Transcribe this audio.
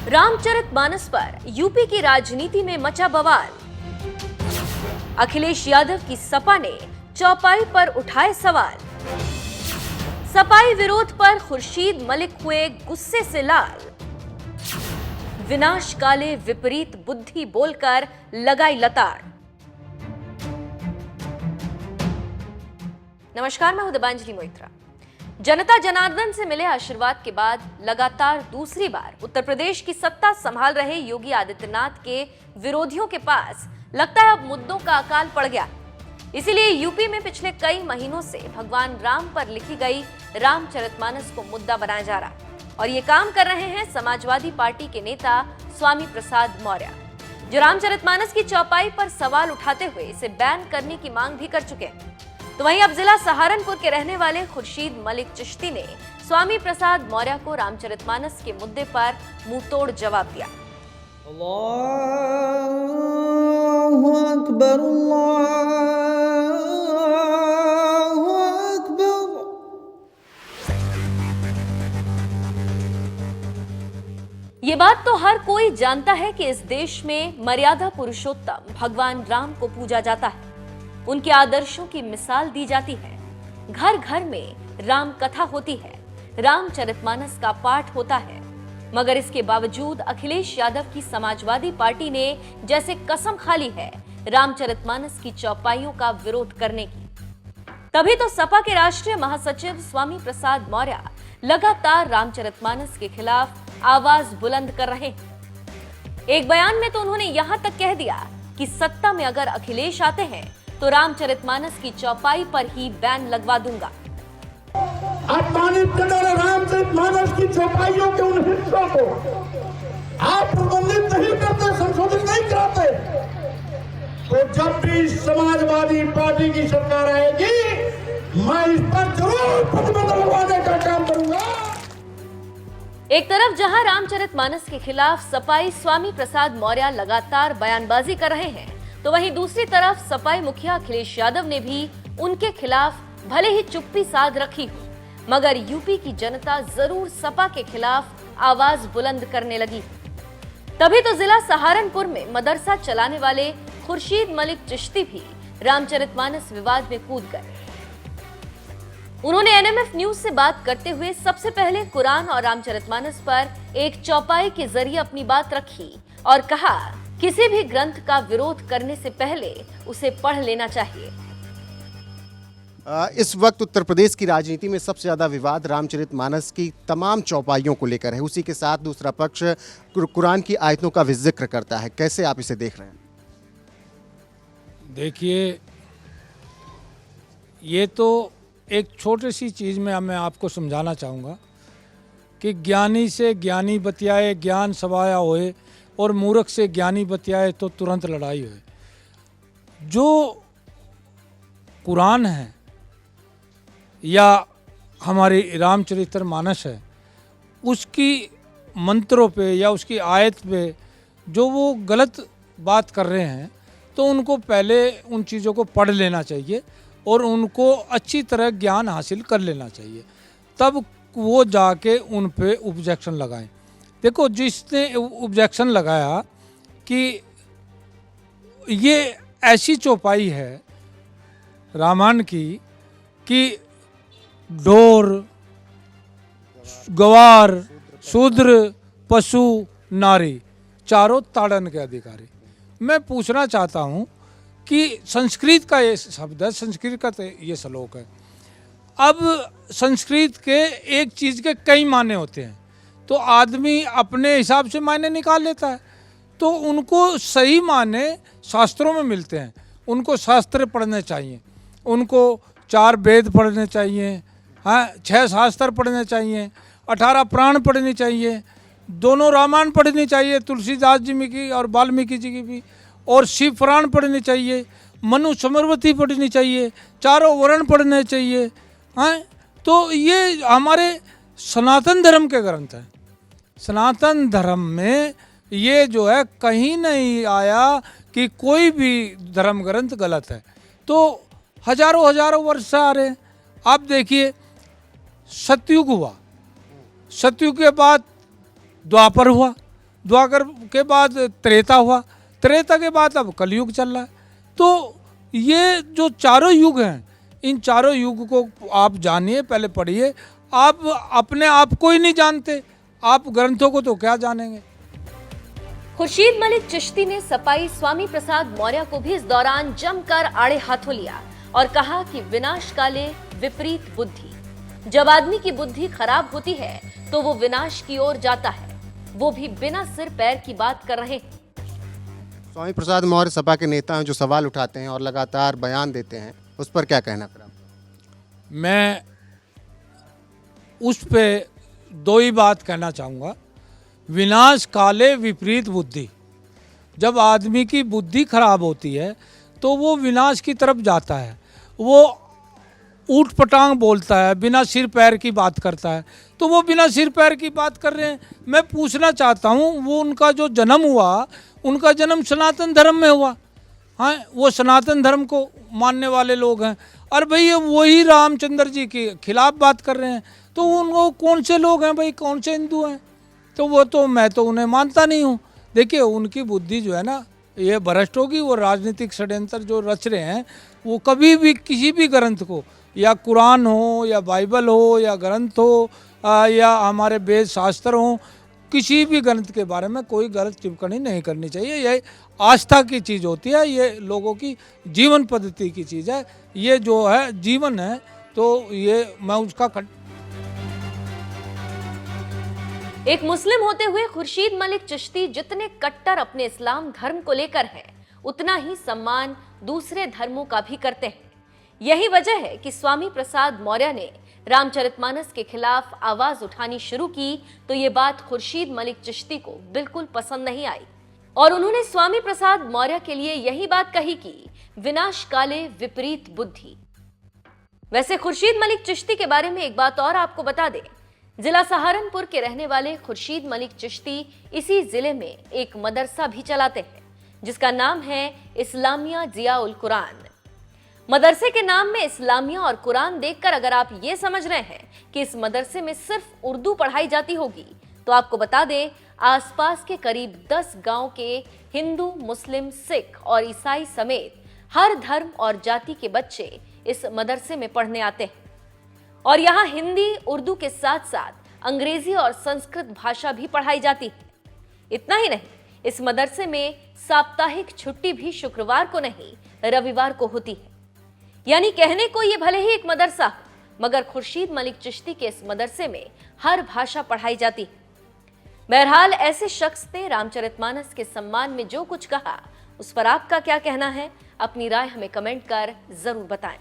रामचरितमानस पर यूपी की राजनीति में मचा बवाल। अखिलेश यादव की सपा ने चौपाई पर उठाए सवाल। सपाई विरोध पर खुर्शीद मलिक हुए गुस्से से लाल। विनाश काले विपरीत बुद्धि बोलकर लगाई लताड़। नमस्कार, मैं हूं दिबांजलि मोइत्रा। जनता जनार्दन से मिले आशीर्वाद के बाद लगातार दूसरी बार उत्तर प्रदेश की सत्ता संभाल रहे योगी आदित्यनाथ के विरोधियों के पास लगता है अब मुद्दों का अकाल पड़ गया। इसीलिए यूपी में पिछले कई महीनों से भगवान राम पर लिखी गई रामचरितमानस को मुद्दा बनाया जा रहा, और ये काम कर रहे हैं समाजवादी पार्टी के नेता स्वामी प्रसाद मौर्य, जो रामचरितमानस की चौपाई पर सवाल उठाते हुए इसे बैन करने की मांग भी कर चुके हैं। तो वहीं अब जिला सहारनपुर के रहने वाले खुर्शीद मलिक चिश्ती ने स्वामी प्रसाद मौर्य को रामचरितमानस के मुद्दे पर मुंहतोड़ जवाब दिया। अल्लाहु अकबर, अल्लाहु अकबर। ये बात तो हर कोई जानता है कि इस देश में मर्यादा पुरुषोत्तम भगवान राम को पूजा जाता है, उनके आदर्शों की मिसाल दी जाती है। घर घर में राम कथा होती है, रामचरितमानस का पाठ होता है। मगर इसके बावजूद अखिलेश यादव की समाजवादी पार्टी ने जैसे कसम खा ली है रामचरितमानस की चौपाइयों का विरोध करने की। तभी तो सपा के राष्ट्रीय महासचिव स्वामी प्रसाद मौर्य लगातार रामचरितमानस के खिलाफ आवाज बुलंद कर रहे हैं। एक बयान में तो उन्होंने यहां तक कह दिया कि सत्ता में अगर अखिलेश आते हैं तो रामचरितमानस की चौपाई पर ही बैन लगवा दूंगा। अपमानित करने वाले रामचरितमानस की चौपाइयों के उन हिस्सों को आप प्रबंधित नहीं करते, संशोधित नहीं कराते, तो जब भी समाजवादी पार्टी की सरकार आएगी मैं इस पर जरूर प्रतिबंध लगवाने का काम करूंगा। एक तरफ जहां रामचरितमानस के खिलाफ सपाई स्वामी प्रसाद मौर्य लगातार बयानबाजी कर रहे हैं, तो वहीं दूसरी तरफ सपाई मुखिया अखिलेश यादव ने भी उनके खिलाफ भले ही चुप्पी साध रखी हो, मगर यूपी की जनता जरूर सपा के खिलाफ आवाज बुलंद करने लगी। तभी तो जिला सहारनपुर में मदरसा चलाने वाले खुर्शीद मलिक चिश्ती भी रामचरितमानस विवाद में कूद गए। उन्होंने एनएमएफ न्यूज से बात करते हुए सबसे पहले कुरान और रामचरितमानस पर एक चौपाई के जरिए अपनी बात रखी और कहा किसी भी ग्रंथ का विरोध करने से पहले उसे पढ़ लेना चाहिए। इस वक्त उत्तर प्रदेश की राजनीति में सबसे ज़्यादा विवाद रामचरितमानस की तमाम चौपाइयों को लेकर है। उसी के साथ दूसरा पक्ष कुरान की आयतों का भी जिक्र करता है। कैसे आप इसे देख रहे हैं? देखिए, ये तो एक छोटी सी चीज़ में मैं आपको समझाना चाहूँगा कि ज्ञानी से ज्ञानी बतियाए ज्ञान सवाया होए, और मूर्ख से ज्ञानी बतियाए तो तुरंत लड़ाई हुई। जो कुरान है या हमारी रामचरितमानस है, उसकी मंत्रों पे या उसकी आयत पे जो वो गलत बात कर रहे हैं, तो उनको पहले उन चीज़ों को पढ़ लेना चाहिए और उनको अच्छी तरह ज्ञान हासिल कर लेना चाहिए, तब वो जाके उन पे ऑब्जेक्शन लगाएं। देखो, जिसने ऑब्जेक्शन लगाया कि ये ऐसी चौपाई है रामायण की कि ढोर, गवार, शूद्र, पशु, नारी चारों ताड़न के अधिकारी। मैं पूछना चाहता हूँ कि संस्कृत का ये शब्द है, संस्कृत का ये श्लोक है। अब संस्कृत के एक चीज़ के कई मायने होते हैं, तो आदमी अपने हिसाब से मायने निकाल लेता है। तो उनको सही मायने शास्त्रों में मिलते हैं, उनको शास्त्र पढ़ने चाहिए, उनको 4 वेद पढ़ने चाहिए, हाँ 6 शास्त्र पढ़ने चाहिए, 18 पुराण पढ़नी चाहिए, दोनों रामायण पढ़नी चाहिए, तुलसीदास जी की और वाल्मीकि जी की भी, और शिव पुराण पढ़नी चाहिए, मनु समर्वती पढ़नी चाहिए, 4 वर्ण पढ़ने चाहिए। हाँ, तो ये हमारे सनातन धर्म के ग्रंथ हैं। सनातन धर्म में ये जो है कहीं नहीं आया कि कोई भी धर्म ग्रंथ गलत है। तो हजारों वर्ष से आ रहे हैं। आप देखिए, सतयुग हुआ, सतयुग के बाद द्वापर हुआ, द्वापर के बाद त्रेता हुआ, त्रेता के बाद अब कलयुग चल रहा है। तो ये जो चारों युग हैं, इन चारों युग को आप जानिए, पहले पढ़िए। आप अपने आप को ही नहीं जानते, आप ग्रंथों को तो क्या जानेंगे। खुर्शीद मलिक चिश्ती ने सपाई स्वामी प्रसाद मौर्य को भी इस दौरान जमकर आड़े हाथों लिया और कहा कि विनाश काले विपरीत बुद्धि, जब आदमी की बुद्धि खराब होती है तो वो विनाश की ओर जाता है, वो भी बिना सिर पैर की बात कर रहे हैं। स्वामी प्रसाद मौर्य सपा के नेता हैं जो सवाल उठाते हैं और लगातार बयान देते हैं, उस पर क्या कहना फिर आप? मैं उस पे दो ही बात कहना चाहूँगा। विनाश काले विपरीत बुद्धि, जब आदमी की बुद्धि खराब होती है तो वो विनाश की तरफ जाता है, वो ऊट पटांग बोलता है, बिना सिर पैर की बात करता है। तो वो बिना सिर पैर की बात कर रहे हैं। मैं पूछना चाहता हूँ, वो उनका जो जन्म हुआ, उनका जन्म सनातन धर्म में हुआ। हाँ, वो सनातन धर्म को मानने वाले लोग हैं, और भाई ये वही रामचंद्र जी के खिलाफ बात कर रहे हैं। तो उनको कौन से लोग हैं भाई, कौन से हिंदू हैं? तो वो तो मैं तो उन्हें मानता नहीं हूँ। देखिए, उनकी बुद्धि जो है ना, ये भ्रष्ट होगी। वो राजनीतिक षड्यंत्र जो रच रहे हैं, वो कभी भी किसी भी ग्रंथ को, या कुरान हो या बाइबल हो या ग्रंथ हो या हमारे वेद शास्त्र हो, किसी भी ग्रंथ के बारे में कोई गलत टिप्पणी नहीं करनी चाहिए। ये आस्था की चीज़ होती है, ये लोगों की जीवन पद्धति की चीज़ है। ये जो है जीवन है, तो ये मैं उसका एक मुस्लिम होते हुए खुर्शीद मलिक चिश्ती जितने कट्टर अपने इस्लाम धर्म को लेकर हैं, उतना ही सम्मान दूसरे धर्मों का भी करते हैं। यही वजह है कि स्वामी प्रसाद मौर्य ने रामचरितमानस के खिलाफ आवाज उठानी शुरू की तो ये बात खुर्शीद मलिक चिश्ती को बिल्कुल पसंद नहीं आई, और उन्होंने स्वामी प्रसाद मौर्य के लिए यही बात कही कि विनाश काले विपरीत बुद्धि। वैसे खुर्शीद मलिक चिश्ती के बारे में एक बात और आपको बता दें, जिला सहारनपुर के रहने वाले खुर्शीद मलिक चिश्ती इसी जिले में एक मदरसा भी चलाते हैं, जिसका नाम है इस्लामिया जिया उल कुरान। मदरसे के नाम में इस्लामिया और कुरान देखकर अगर आप ये समझ रहे हैं कि इस मदरसे में सिर्फ उर्दू पढ़ाई जाती होगी, तो आपको बता दें, आसपास के करीब 10 गांव के हिंदू, मुस्लिम, सिख और ईसाई समेत हर धर्म और जाति के बच्चे इस मदरसे में पढ़ने आते हैं। और यहाँ हिंदी, उर्दू के साथ साथ अंग्रेजी और संस्कृत भाषा भी पढ़ाई जाती है। इतना ही नहीं, इस मदरसे में साप्ताहिक छुट्टी भी शुक्रवार को नहीं, रविवार को होती है। यानी कहने को ये भले ही एक मदरसा, मगर खुर्शीद मलिक चिश्ती के इस मदरसे में हर भाषा पढ़ाई जाती है। बहरहाल, ऐसे शख्स ने रामचरितमानस के सम्मान में जो कुछ कहा, उस पर आपका क्या कहना है? अपनी राय हमें कमेंट कर जरूर बताएं।